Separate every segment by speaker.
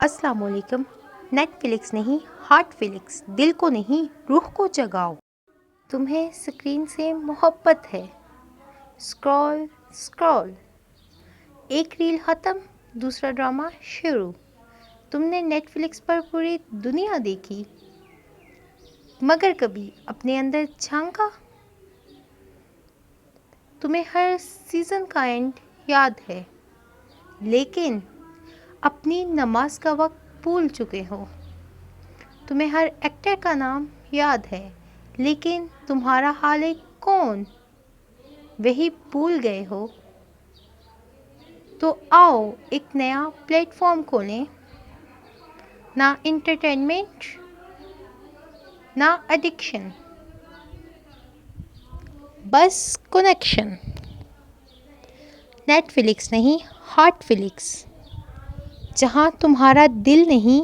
Speaker 1: अस्सलाम वालेकुम। नेटफ्लिक्स नहीं, हार्टफ्लिक्स। दिल को नहीं, रूह को जगाओ। तुम्हें स्क्रीन से मोहब्बत है। स्क्रॉल स्क्रॉल, एक रील ख़त्म, दूसरा ड्रामा शुरू। तुमने नेटफ्लिक्स पर पूरी दुनिया देखी, मगर कभी अपने अंदर झांका? तुम्हें हर सीज़न का एंड याद है, लेकिन अपनी नमाज का वक्त भूल चुके हो। तुम्हें हर एक्टर का नाम याद है, लेकिन तुम्हारा खालिक कौन, वही भूल गए हो। तो आओ एक नया प्लेटफॉर्म खोलें। ना इंटरटेनमेंट, ना एडिक्शन, बस कनेक्शन। नेटफ्लिक्स नहीं, हार्टफ्लिक्स। जहाँ तुम्हारा दिल नहीं,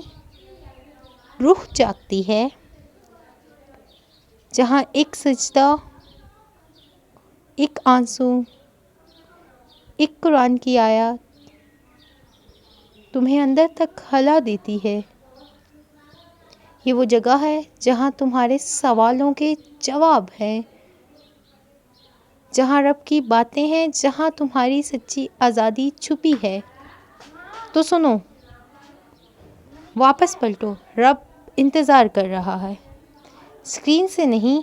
Speaker 1: रूह जागती है। जहाँ एक सजदा, एक आंसू, एक कुरान की आयत तुम्हें अंदर तक हिला देती है। ये वो जगह है जहाँ तुम्हारे सवालों के जवाब हैं, जहाँ रब की बातें हैं, जहाँ तुम्हारी सच्ची आज़ादी छुपी है। तो सुनो, वापस पलटो, रब इंतज़ार कर रहा है। स्क्रीन से नहीं,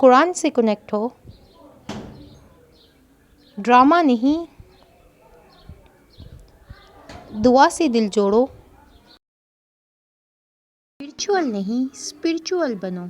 Speaker 1: कुरान से कनेक्ट हो। ड्रामा नहीं, दुआ से दिल जोड़ो। स्पिरिचुअल नहीं, स्पिरिचुअल बनो।